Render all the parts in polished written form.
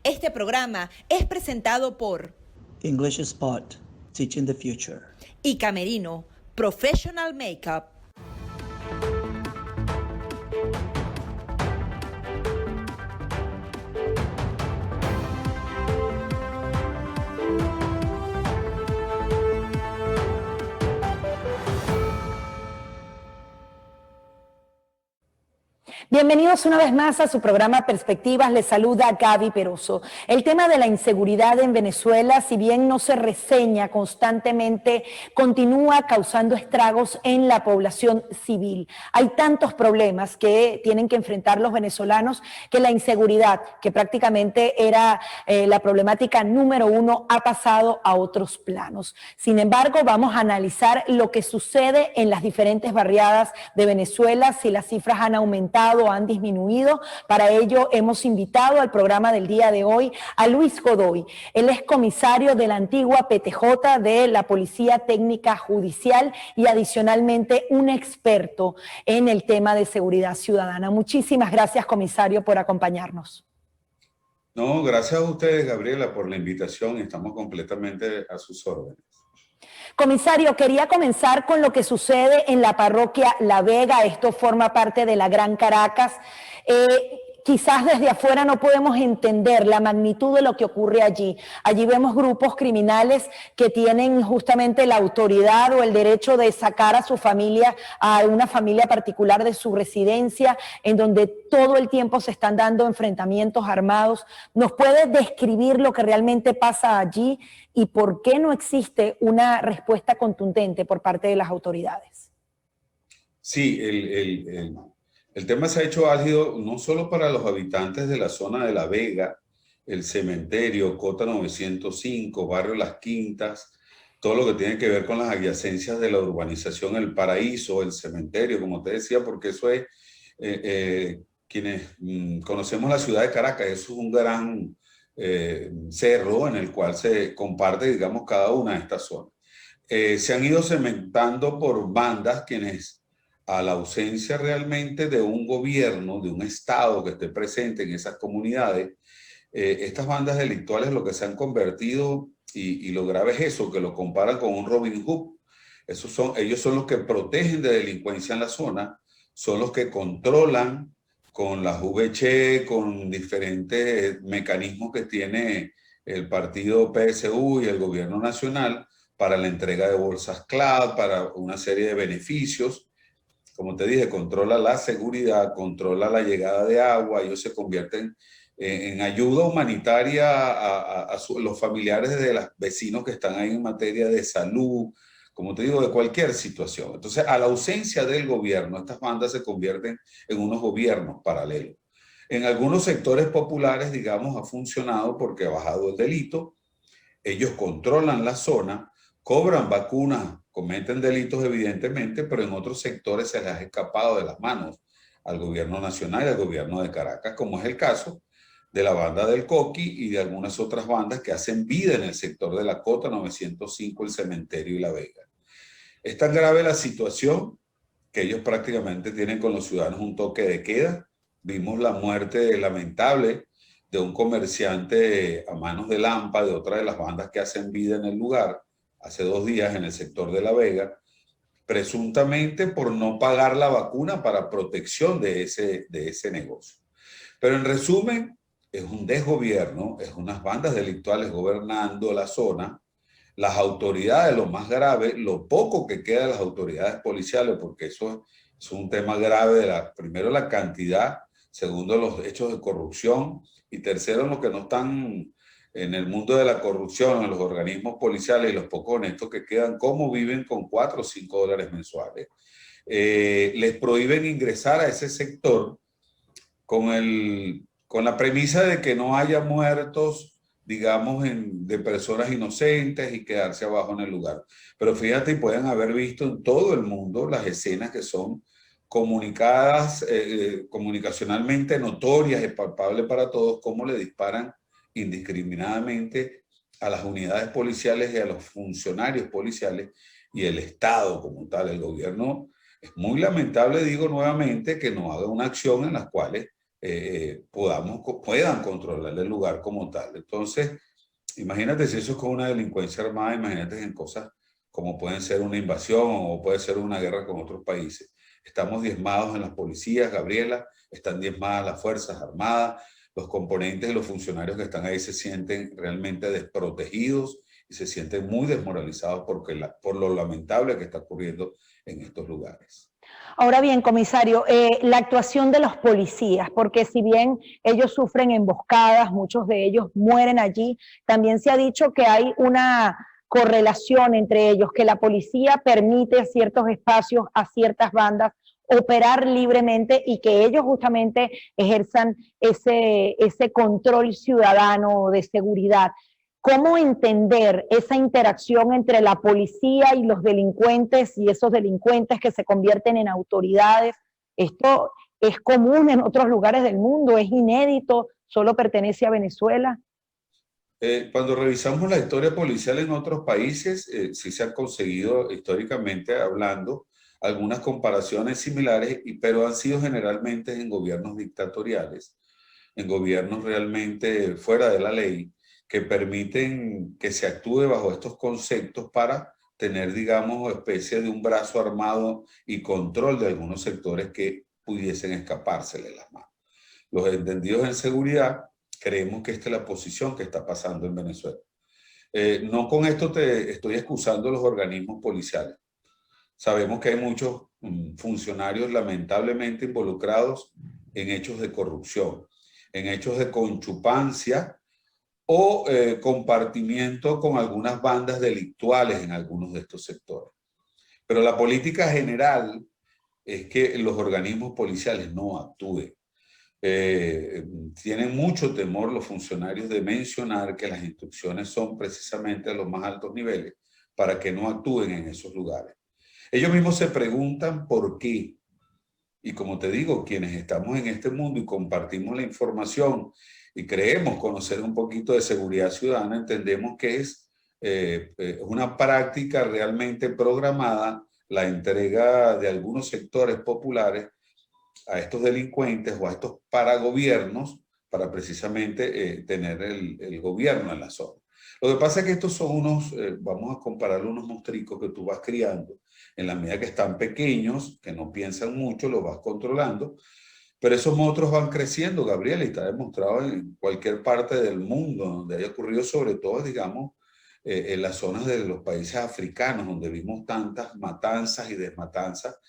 Este programa es presentado por English Spot, Teaching the Future. y Camerino, Professional Makeup. Bienvenidos una vez más a su programa Perspectivas. Les saluda Gaby Peroso. El tema de la inseguridad en Venezuela, si bien no se reseña constantemente, continúa causando estragos en la población civil. Hay tantos problemas que tienen que enfrentar los venezolanos que la inseguridad, que prácticamente era la problemática número uno, ha pasado a otros planos. Sin embargo, vamos a analizar lo que sucede en las diferentes barriadas de Venezuela, si las cifras han aumentado, han disminuido. Para ello hemos invitado al programa del día de hoy a Luis Godoy. Él es comisario de la antigua PTJ de la Policía Técnica Judicial y adicionalmente un experto en el tema de seguridad ciudadana. Muchísimas gracias, comisario, por acompañarnos. No, gracias a ustedes, Gabriela, por la invitación. Estamos completamente a sus órdenes. Comisario, quería comenzar con lo que sucede en la parroquia La Vega. Esto forma parte de la Gran Caracas. Quizás desde afuera no podemos entender la magnitud de lo que ocurre allí. Allí vemos grupos criminales que tienen justamente la autoridad o el derecho de sacar a su familia, a una familia particular de su residencia, en donde todo el tiempo se están dando enfrentamientos armados. ¿Nos puede describir lo que realmente pasa allí y por qué no existe una respuesta contundente por parte de las autoridades? Sí, el tema se ha hecho álgido no solo para los habitantes de la zona de La Vega, el cementerio, Cota 905, Barrio Las Quintas, todo lo que tiene que ver con las adyacencias de la urbanización El Paraíso, el cementerio, como te decía, porque eso es, quienes conocemos la ciudad de Caracas, eso es un gran cerro en el cual se comparte, digamos, cada una de estas zonas. Se han ido cementando por bandas quienes, a la ausencia realmente de un gobierno, de un Estado que esté presente en esas comunidades, estas bandas delictuales lo que se han convertido, y lo grave es eso, que lo comparan con un Robin Hood. Ellos son los que protegen de delincuencia en la zona, son los que controlan con las VC, con diferentes mecanismos que tiene el partido PSU y el gobierno nacional para la entrega de bolsas CLAD, para una serie de beneficios. Como te dije, controla la seguridad, controla la llegada de agua, ellos se convierten en ayuda humanitaria a los familiares de los vecinos que están ahí en materia de salud, como te digo, de cualquier situación. Entonces, a la ausencia del gobierno, estas bandas se convierten en unos gobiernos paralelos. En algunos sectores populares, digamos, ha funcionado porque ha bajado el delito, ellos controlan la zona, cobran vacunas, cometen delitos evidentemente, pero en otros sectores se les ha escapado de las manos al gobierno nacional y al gobierno de Caracas, como es el caso de la banda del Coqui y de algunas otras bandas que hacen vida en el sector de la Cota 905, el cementerio y La Vega. Es tan grave la situación que ellos prácticamente tienen con los ciudadanos un toque de queda. Vimos la muerte lamentable de un comerciante a manos de Lampa, de otra de las bandas que hacen vida en el lugar, hace 2 días en el sector de La Vega, presuntamente por no pagar la vacuna para protección de ese negocio. Pero en resumen, es un desgobierno, es unas bandas delictuales gobernando la zona, las autoridades, lo más grave, lo poco que queda de las autoridades policiales, porque eso es un tema grave primero la cantidad, segundo los hechos de corrupción y tercero los que no están en el mundo de la corrupción, en los organismos policiales y los pocos honestos que quedan, cómo viven con 4 o 5 dólares mensuales. Les prohíben ingresar a ese sector con la premisa de que no haya muertos, digamos, de personas inocentes y quedarse abajo en el lugar. Pero fíjate, y pueden haber visto en todo el mundo las escenas que son comunicadas, comunicacionalmente notorias y palpables para todos, cómo le disparan indiscriminadamente a las unidades policiales y a los funcionarios policiales y el Estado como tal, el gobierno. Es muy lamentable, digo nuevamente, que no haga una acción en las cuales puedan controlar el lugar como tal. Entonces, imagínate si eso es con una delincuencia armada, imagínate en cosas como pueden ser una invasión o puede ser una guerra con otros países. Estamos diezmados en las policías, Gabriela, están diezmadas las Fuerzas Armadas, los componentes y los funcionarios que están ahí se sienten realmente desprotegidos y se sienten muy desmoralizados por lo lamentable que está ocurriendo en estos lugares. Ahora bien, comisario, la actuación de los policías, porque si bien ellos sufren emboscadas, muchos de ellos mueren allí, también se ha dicho que hay una correlación entre ellos, que la policía permite ciertos espacios a ciertas bandas operar libremente y que ellos justamente ejerzan ese control ciudadano de seguridad. ¿Cómo entender esa interacción entre la policía y los delincuentes y esos delincuentes que se convierten en autoridades? Esto es común en otros lugares del mundo, es inédito, solo pertenece a Venezuela. Cuando revisamos la historia policial en otros países, sí se han conseguido históricamente hablando algunas comparaciones similares, pero han sido generalmente en gobiernos dictatoriales, en gobiernos realmente fuera de la ley, que permiten que se actúe bajo estos conceptos para tener, digamos, especie de un brazo armado y control de algunos sectores que pudiesen escapársele las manos. Los entendidos en seguridad creemos que esta es la posición que está pasando en Venezuela. No con esto te estoy excusando los organismos policiales. Sabemos que hay muchos funcionarios lamentablemente involucrados en hechos de corrupción, en hechos de conchupancia o compartimiento con algunas bandas delictuales en algunos de estos sectores. Pero la política general es que los organismos policiales no actúen. Tienen mucho temor los funcionarios de mencionar que las instrucciones son precisamente a los más altos niveles para que no actúen en esos lugares. Ellos mismos se preguntan por qué. Y como te digo, quienes estamos en este mundo y compartimos la información y creemos conocer un poquito de seguridad ciudadana, entendemos que es una práctica realmente programada la entrega de algunos sectores populares a estos delincuentes o a estos paragobiernos para precisamente tener el gobierno en la zona. Lo que pasa es que estos son unos, vamos a compararlo, unos monstruos que tú vas criando. En la medida que están pequeños, que no piensan mucho, los vas controlando. Pero esos monstruos van creciendo, Gabriel, y está demostrado en cualquier parte del mundo donde haya ocurrido, sobre todo, digamos, en las zonas de los países africanos, donde vimos tantas matanzas y desmatanzas,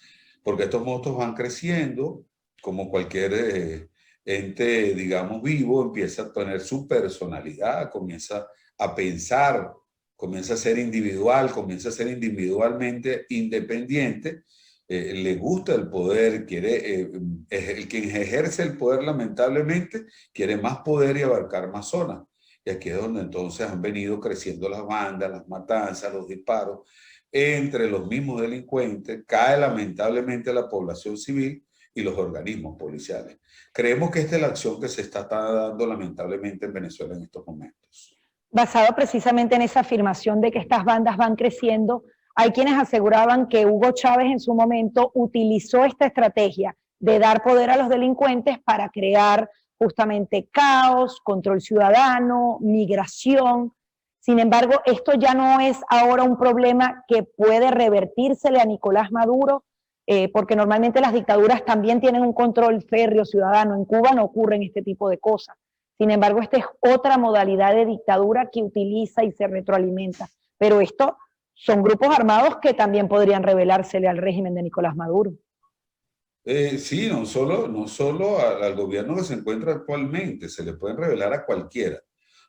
porque estos monstruos van creciendo, como cualquier ente, digamos, vivo, empieza a tener su personalidad, comienza a pensar, comienza a ser individual, comienza a ser individualmente independiente, le gusta el poder, quiere, el quien ejerce el poder lamentablemente quiere más poder y abarcar más zonas. Y aquí es donde entonces han venido creciendo las bandas, las matanzas, los disparos entre los mismos delincuentes, cae lamentablemente la población civil y los organismos policiales. Creemos que esta es la acción que se está dando lamentablemente en Venezuela en estos momentos. Basado precisamente en esa afirmación de que estas bandas van creciendo, hay quienes aseguraban que Hugo Chávez en su momento utilizó esta estrategia de dar poder a los delincuentes para crear justamente caos, control ciudadano, migración. Sin embargo, esto ya no es ahora un problema que puede revertírsele a Nicolás Maduro, porque normalmente las dictaduras también tienen un control férreo ciudadano. En Cuba no ocurren este tipo de cosas. Sin embargo, esta es otra modalidad de dictadura que utiliza y se retroalimenta. Pero esto son grupos armados que también podrían rebelársele al régimen de Nicolás Maduro. Sí, no solo al gobierno que se encuentra actualmente, se le pueden revelar a cualquiera,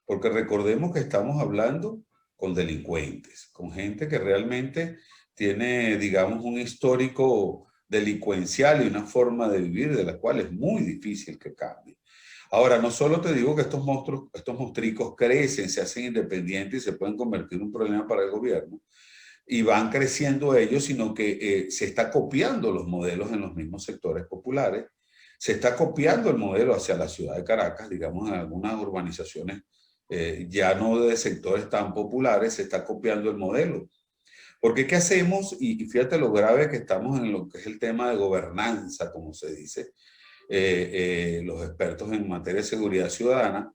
porque recordemos que estamos hablando con delincuentes, con gente que realmente tiene, digamos, un histórico delincuencial y una forma de vivir de la cual es muy difícil que cambie. Ahora, no solo te digo que estos monstruos, estos monstruos crecen, se hacen independientes y se pueden convertir en un problema para el gobierno, y van creciendo ellos, sino que se está copiando los modelos en los mismos sectores populares, se está copiando el modelo hacia la ciudad de Caracas, digamos, en algunas urbanizaciones ya no de sectores tan populares, se está copiando el modelo. Porque ¿qué hacemos? Y fíjate lo grave que estamos en lo que es el tema de gobernanza, como se dice. los expertos en materia de seguridad ciudadana,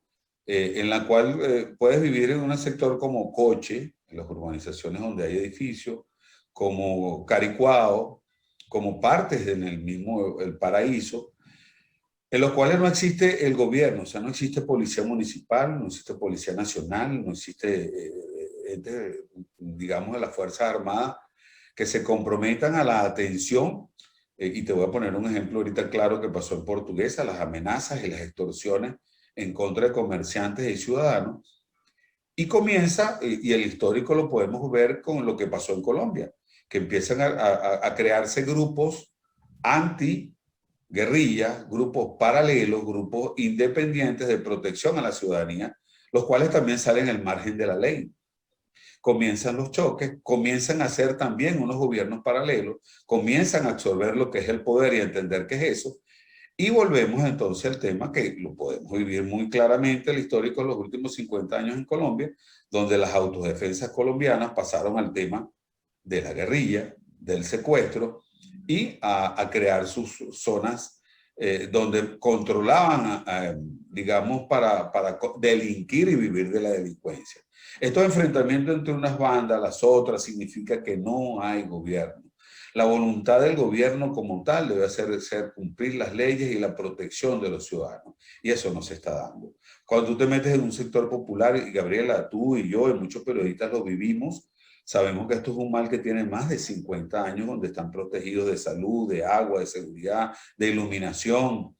en la cual puedes vivir en un sector como Coche, en las urbanizaciones donde hay edificios, como Caricuao, como partes en el mismo El Paraíso, en los cuales no existe el gobierno, o sea, no existe policía municipal, no existe policía nacional, no existe, digamos, de las Fuerzas Armadas que se comprometan a la atención. Y te voy a poner un ejemplo ahorita claro que pasó en Portuguesa, las amenazas y las extorsiones en contra de comerciantes y ciudadanos. Y comienza, y el histórico lo podemos ver con lo que pasó en Colombia, que empiezan a crearse grupos anti-guerrilla, grupos paralelos, grupos independientes de protección a la ciudadanía, los cuales también salen al margen de la ley. Comienzan los choques, comienzan a ser también unos gobiernos paralelos, comienzan a absorber lo que es el poder y a entender qué es eso. Y volvemos entonces al tema que lo podemos vivir muy claramente, el histórico de los últimos 50 años en Colombia, donde las autodefensas colombianas pasaron al tema de la guerrilla, del secuestro y a crear sus zonas donde controlaban, digamos, para delinquir y vivir de la delincuencia. Estos enfrentamientos entre unas bandas, las otras, significa que no hay gobierno. La voluntad del gobierno como tal debe ser cumplir las leyes y la protección de los ciudadanos. Y eso no se está dando. Cuando tú te metes en un sector popular, y Gabriela, tú y yo y muchos periodistas lo vivimos, sabemos que esto es un mal que tiene más de 50 años, donde están protegidos de salud, de agua, de seguridad, de iluminación,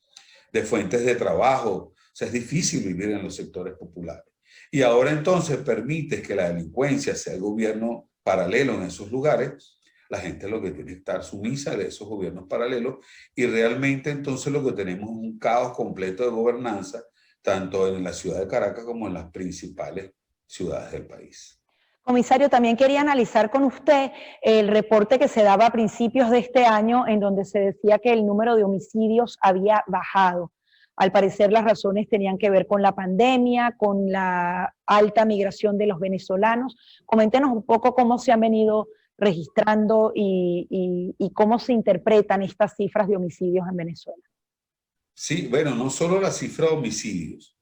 de fuentes de trabajo. O sea, es difícil vivir en los sectores populares. Y ahora entonces permites que la delincuencia sea el gobierno paralelo en esos lugares. La gente lo que tiene que estar sumisa de esos gobiernos paralelos y realmente entonces lo que tenemos es un caos completo de gobernanza, tanto en la ciudad de Caracas como en las principales ciudades del país. Comisario, también quería analizar con usted el reporte que se daba a principios de este año en donde se decía que el número de homicidios había bajado. Al parecer las razones tenían que ver con la pandemia, con la alta migración de los venezolanos. Coméntenos un poco cómo se han venido registrando y cómo se interpretan estas cifras de homicidios en Venezuela. Sí, bueno, no solo la cifra de homicidios.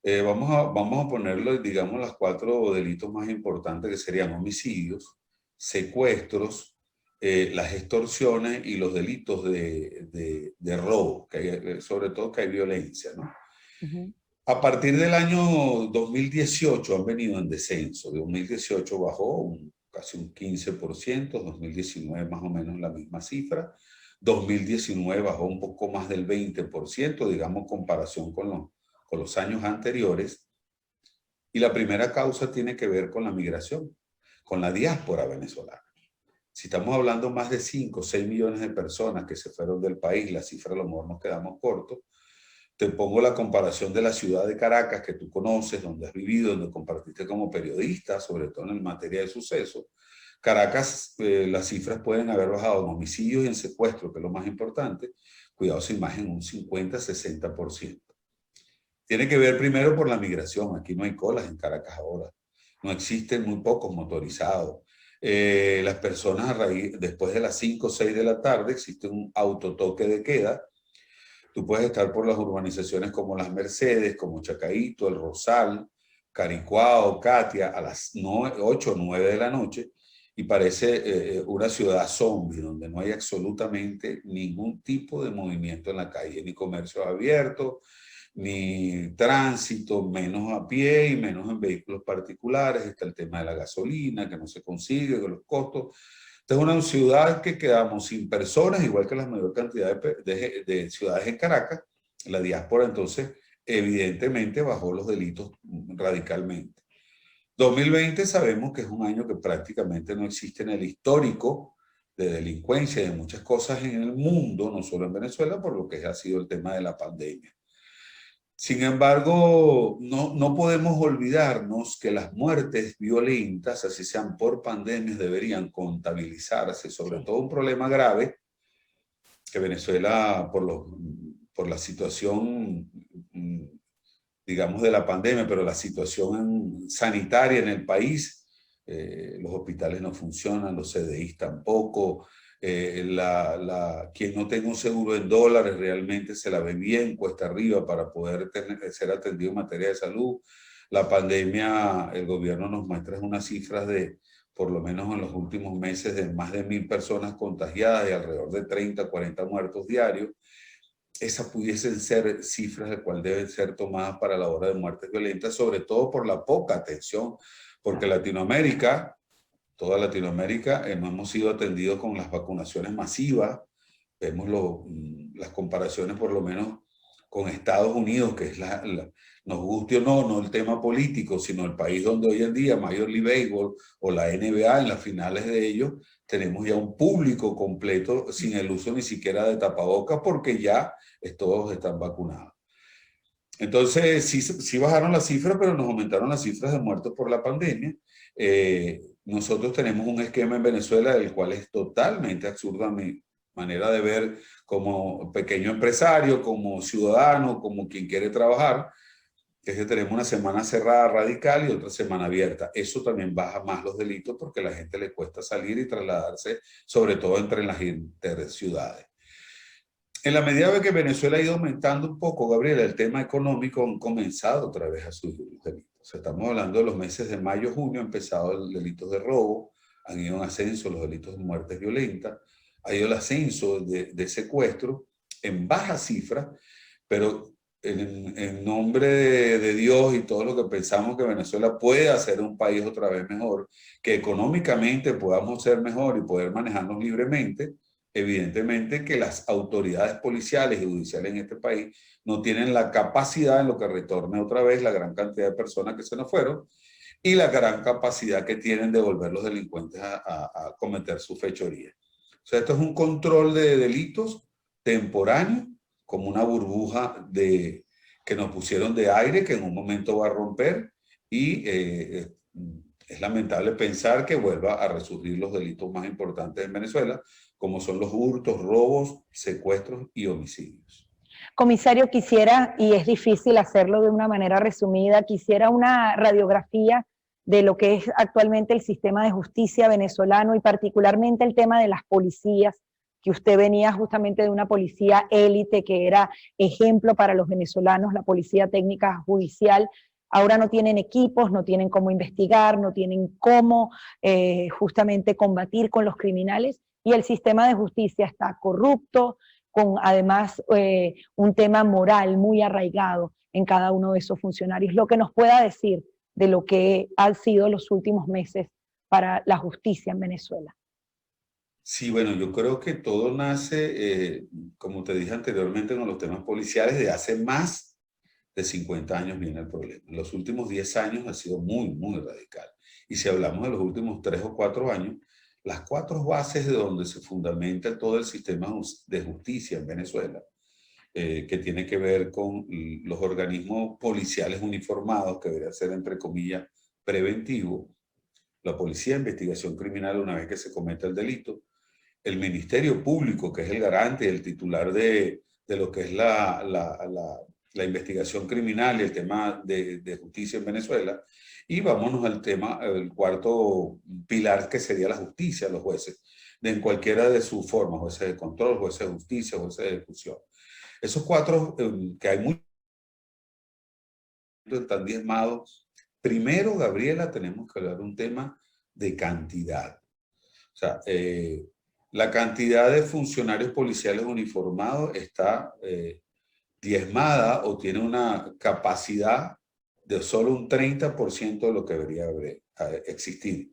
Vamos a ponerlo, digamos, los 4 delitos más importantes que serían homicidios, secuestros, las extorsiones y los delitos de robo, que hay, sobre todo que hay violencia, ¿no? A partir del año 2018 han venido en descenso. De 2018 bajó casi un 15%, 2019 más o menos la misma cifra, 2019 bajó un poco más del 20%, digamos, comparación con los años anteriores. Y la primera causa tiene que ver con la migración, con la diáspora venezolana. Si estamos hablando más de 5 o 6 millones de personas que se fueron del país, la cifra a lo mejor nos quedamos cortos. Te pongo la comparación de la ciudad de Caracas, que tú conoces, donde has vivido, donde compartiste como periodista, sobre todo en materia de sucesos. Caracas, las cifras pueden haber bajado en homicidios y en secuestros, que es lo más importante. Cuidado sin imagen, un 50-60%. Tiene que ver primero por la migración. Aquí no hay colas en Caracas ahora. No existen muy pocos motorizados. Las personas después de las 5 o 6 de la tarde existe un autotoque de queda. Tú puedes estar por las urbanizaciones como Las Mercedes, como Chacaíto, El Rosal, Caricuao, Catia, a las 8 o 9 de la noche y parece una ciudad zombie donde no hay absolutamente ningún tipo de movimiento en la calle, ni comercio abierto, ni tránsito, menos a pie y menos en vehículos particulares. Está el tema de la gasolina, que no se consigue, que los costos. Esta es una ciudad que quedamos sin personas, igual que la mayor cantidad de ciudades en Caracas. La diáspora, entonces, evidentemente bajó los delitos radicalmente. 2020 sabemos que es un año que prácticamente no existe en el histórico de delincuencia y de muchas cosas en el mundo, no solo en Venezuela, por lo que ha sido el tema de la pandemia. Sin embargo, no podemos olvidarnos que las muertes violentas, así sean por pandemias, deberían contabilizarse, sobre todo un problema grave que Venezuela, por la situación, digamos, de la pandemia, pero la situación sanitaria en el país, los hospitales no funcionan, los CDIs tampoco, Quien no tenga un seguro en dólares realmente se la ve bien, cuesta arriba para poder ser atendido en materia de salud. La pandemia, el gobierno nos muestra unas cifras de, por lo menos en los últimos meses, de más de 1000 personas contagiadas y alrededor de 30, 40 muertos diarios. Esas pudiesen ser cifras de cuál deben ser tomadas para la hora de muertes violentas, sobre todo por la poca atención, porque Latinoamérica, toda Latinoamérica, no hemos sido atendidos con las vacunaciones masivas. Vemos las comparaciones por lo menos con Estados Unidos, que es nos guste o no, no el tema político, sino el país donde hoy en día Major League Baseball o la NBA en las finales de ellos, tenemos ya un público completo sin el uso ni siquiera de tapabocas porque ya todos están vacunados. Entonces sí bajaron las cifras, pero nos aumentaron las cifras de muertos por la pandemia. Nosotros tenemos un esquema en Venezuela del cual es totalmente absurdo a mi manera de ver como pequeño empresario, como ciudadano, como quien quiere trabajar, que es que tenemos una semana cerrada radical y otra semana abierta. Eso también baja más los delitos porque a la gente le cuesta salir y trasladarse, sobre todo entre las interciudades. En la medida de que Venezuela ha ido aumentando un poco, Gabriela, el tema económico han comenzado otra vez a subir los delitos. O sea, estamos hablando de los meses de mayo, junio, han empezado los delitos de robo, han ido en ascenso los delitos de muertes violentas, ha ido el ascenso de secuestro en baja cifra, pero en nombre de Dios y todo lo que pensamos que Venezuela puede hacer un país otra vez mejor, que económicamente podamos ser mejor y poder manejarnos libremente, evidentemente que las autoridades policiales y judiciales en este país no tienen la capacidad en lo que retorne otra vez la gran cantidad de personas que se nos fueron y la gran capacidad que tienen de volver los delincuentes a cometer su fechoría. O sea, esto es un control de delitos temporáneo, como una burbuja que nos pusieron de aire que en un momento va a romper y es lamentable pensar que vuelva a resurgir los delitos más importantes en Venezuela, como son los hurtos, robos, secuestros y homicidios. Comisario, quisiera, y es difícil hacerlo de una manera resumida, quisiera una radiografía de lo que es actualmente el sistema de justicia venezolano y particularmente el tema de las policías, que usted venía justamente de una policía élite que era ejemplo para los venezolanos, la policía técnica judicial. Ahora no tienen equipos, no tienen cómo investigar, no tienen cómo justamente combatir con los criminales y el sistema de justicia está corrupto, con además un tema moral muy arraigado en cada uno de esos funcionarios. Lo que nos pueda decir de lo que han sido los últimos meses para la justicia en Venezuela. Sí, bueno, yo creo que todo nace, como te dije anteriormente, con los temas policiales. De hace más de 50 años viene el problema. En los últimos 10 años ha sido muy, muy radical. Y si hablamos de los últimos 3 o 4 años, las 4 bases de donde se fundamenta todo el sistema de justicia en Venezuela, que tiene que ver con los organismos policiales uniformados, que debería ser, entre comillas, preventivo, la policía de investigación criminal una vez que se cometa el delito, el Ministerio Público, que es el garante y el titular de lo que es la investigación criminal y el tema de justicia en Venezuela, y vámonos al tema, el cuarto pilar, que sería la justicia, los jueces, en cualquiera de sus formas, jueces de control, jueces de justicia, jueces de ejecución. Esos 4, que hay muchos, están diezmados. Primero, Gabriela, tenemos que hablar de un tema de cantidad. O sea, la cantidad de funcionarios policiales uniformados está diezmada o tiene una capacidad de solo un 30% de lo que debería existir.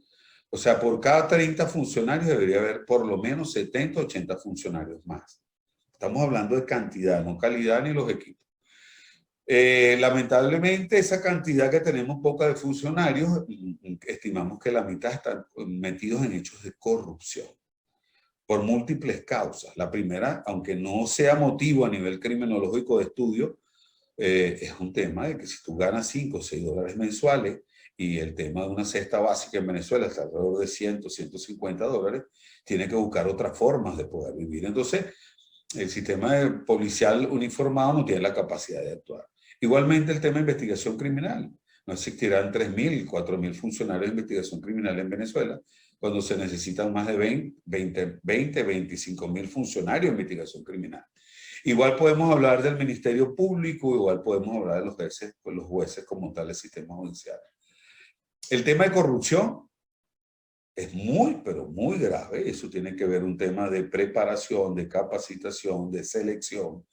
O sea, por cada 30 funcionarios debería haber por lo menos 70, 80 funcionarios más. Estamos hablando de cantidad, no calidad ni los equipos. Lamentablemente, esa cantidad que tenemos poca de funcionarios, estimamos que la mitad están metidos en hechos de corrupción por múltiples causas. La primera, aunque no sea motivo a nivel criminológico de estudio, es un tema de que si tú ganas 5 o 6 dólares mensuales y el tema de una cesta básica en Venezuela está alrededor de 100, 150 dólares, tiene que buscar otras formas de poder vivir. Entonces, el sistema policial uniformado no tiene la capacidad de actuar. Igualmente el tema de investigación criminal. No existirán 3.000, 4.000 funcionarios de investigación criminal en Venezuela, cuando se necesitan más de 25.000 funcionarios de investigación criminal. Igual podemos hablar del Ministerio Público, igual podemos hablar de los jueces como tal del sistema judicial. El tema de corrupción es muy, pero muy grave. Eso tiene que ver un tema de preparación, de capacitación, de selección.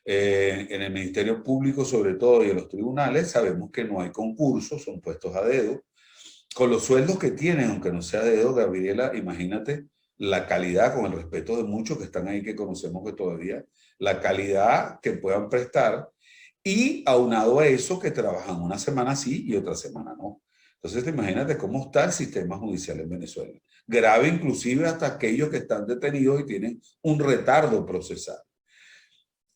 En el Ministerio Público, sobre todo, y en los tribunales, sabemos que no hay concursos, son puestos a dedo. Con los sueldos que tienen, aunque no sea a dedo, Gabriela, imagínate la calidad, con el respeto de muchos que están ahí, que conocemos que todavía, la calidad que puedan prestar, y aunado a eso, que trabajan una semana sí y otra semana no. Entonces, imagínate cómo está el sistema judicial en Venezuela. Grave inclusive hasta aquellos que están detenidos y tienen un retardo procesal.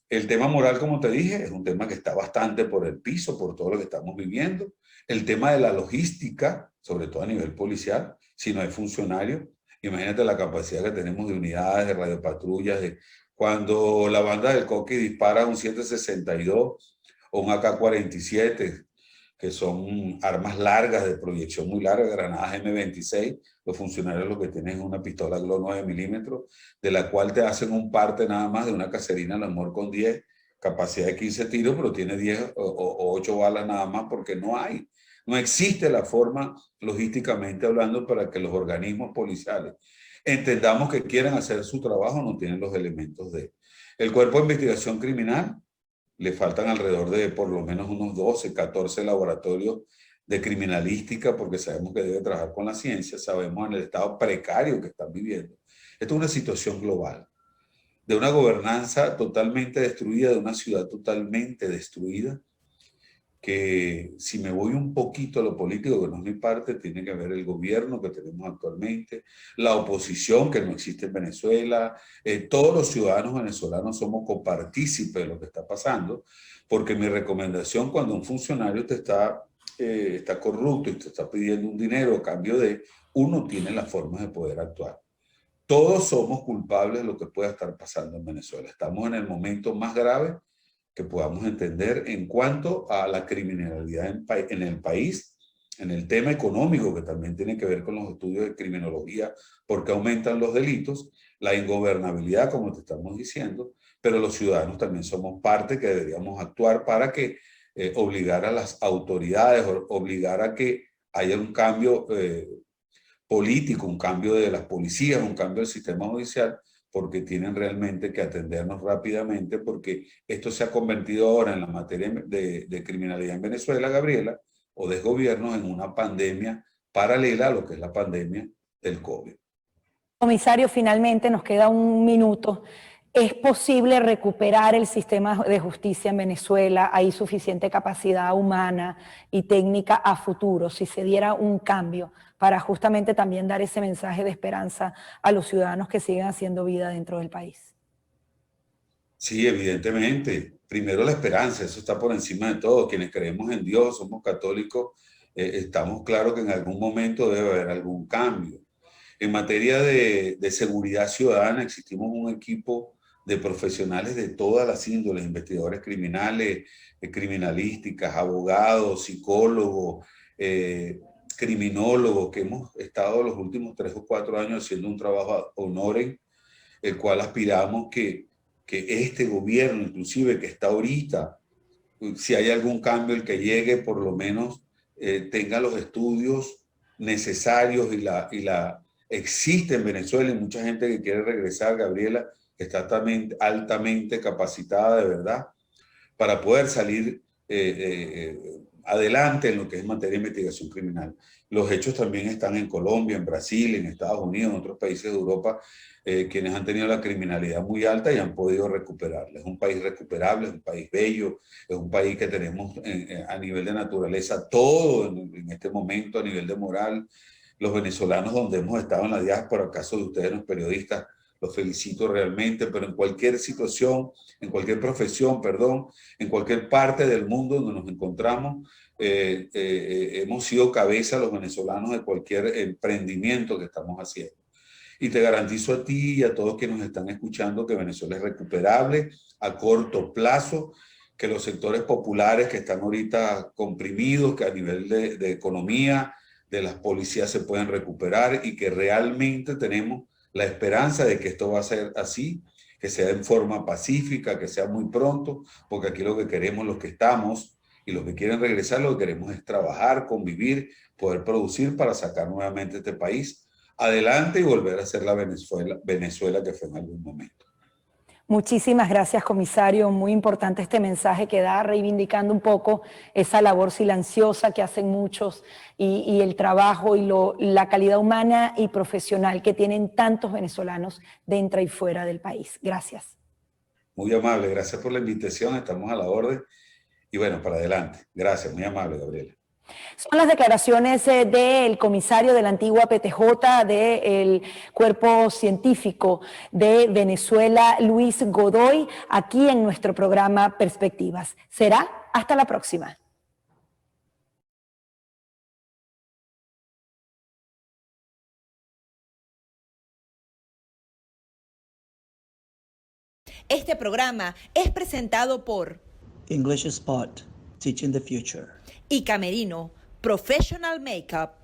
El tema moral, como te dije, es un tema que está bastante por el piso, por todo lo que estamos viviendo. El tema de la logística, sobre todo a nivel policial, si no hay funcionarios, imagínate la capacidad que tenemos de unidades, de radiopatrullas, de cuando la banda del Coqui dispara un 762 o un AK-47, que son armas largas, de proyección muy larga, granadas M26, los funcionarios lo que tienen es una pistola Glock 9 milímetros, de la cual te hacen un parte nada más de una caserina Lamor con 10, capacidad de 15 tiros, pero tiene 10 o 8 balas nada más, porque no existe la forma, logísticamente hablando, para que los organismos policiales entendamos que quieren hacer su trabajo, no tienen los elementos de... El Cuerpo de Investigación Criminal, le faltan alrededor de por lo menos unos 12, 14 laboratorios de criminalística, porque sabemos que debe trabajar con la ciencia, sabemos en el estado precario que están viviendo. Esto es una situación global, de una gobernanza totalmente destruida, de una ciudad totalmente destruida, que si me voy un poquito a lo político, que no es mi parte, tiene que ver el gobierno que tenemos actualmente, la oposición que no existe en Venezuela, todos los ciudadanos venezolanos somos copartícipes de lo que está pasando, porque mi recomendación cuando un funcionario te está corrupto y te está pidiendo un dinero a cambio de, uno tiene las formas de poder actuar. Todos somos culpables de lo que pueda estar pasando en Venezuela. Estamos en el momento más grave que podamos entender en cuanto a la criminalidad en el país, en el tema económico, que también tiene que ver con los estudios de criminología, porque aumentan los delitos, la ingobernabilidad, como te estamos diciendo, pero los ciudadanos también somos parte que deberíamos actuar para que obligar a las autoridades, obligar a que haya un cambio político, un cambio de las policías, un cambio del sistema judicial, porque tienen realmente que atendernos rápidamente, porque esto se ha convertido ahora en la materia de criminalidad en Venezuela, Gabriela, o desgobierno, en una pandemia paralela a lo que es la pandemia del COVID. Comisario, finalmente nos queda un minuto. ¿Es posible recuperar el sistema de justicia en Venezuela? ¿Hay suficiente capacidad humana y técnica a futuro si se diera un cambio para justamente también dar ese mensaje de esperanza a los ciudadanos que siguen haciendo vida dentro del país? Sí, evidentemente. Primero la esperanza, eso está por encima de todo. Quienes creemos en Dios, somos católicos, estamos claros que en algún momento debe haber algún cambio. En materia de seguridad ciudadana, existimos un equipo de profesionales de todas las índoles, investigadores criminales, criminalísticas, abogados, psicólogos, criminólogos, que hemos estado los últimos 3 o 4 años haciendo un trabajo ad honorem, el cual aspiramos que este gobierno, inclusive que está ahorita, si hay algún cambio, el que llegue por lo menos tenga los estudios necesarios existe en Venezuela y mucha gente que quiere regresar, Gabriela, que está también altamente capacitada de verdad para poder salir adelante en lo que es materia de investigación criminal. Los hechos también están en Colombia, en Brasil, en Estados Unidos, en otros países de Europa, quienes han tenido la criminalidad muy alta y han podido recuperarla. Es un país recuperable, es un país bello, es un país que tenemos a nivel de naturaleza todo en este momento, a nivel de moral. Los venezolanos donde hemos estado en la diáspora, caso de ustedes los periodistas, los felicito realmente, pero en cualquier situación, en cualquier profesión, perdón, en cualquier parte del mundo donde nos encontramos, hemos sido cabeza los venezolanos de cualquier emprendimiento que estamos haciendo. Y te garantizo a ti y a todos que nos están escuchando que Venezuela es recuperable a corto plazo, que los sectores populares que están ahorita comprimidos, que a nivel de economía, de las policías se pueden recuperar y que realmente tenemos la esperanza de que esto va a ser así, que sea en forma pacífica, que sea muy pronto, porque aquí lo que queremos, los que estamos y los que quieren regresar, lo que queremos es trabajar, convivir, poder producir para sacar nuevamente este país adelante y volver a ser la Venezuela que fue en algún momento. Muchísimas gracias, comisario. Muy importante este mensaje que da, reivindicando un poco esa labor silenciosa que hacen muchos y el trabajo y la calidad humana y profesional que tienen tantos venezolanos dentro y fuera del país. Gracias. Muy amable, gracias por la invitación, estamos a la orden y bueno, para adelante. Gracias, muy amable, Gabriela. Son las declaraciones del comisario de la antigua PTJ del Cuerpo Científico de Venezuela, Luis Godoy, aquí en nuestro programa Perspectivas. Será hasta la próxima. Este programa es presentado por English Spot, Teaching the Future. y Camerino, Professional Makeup.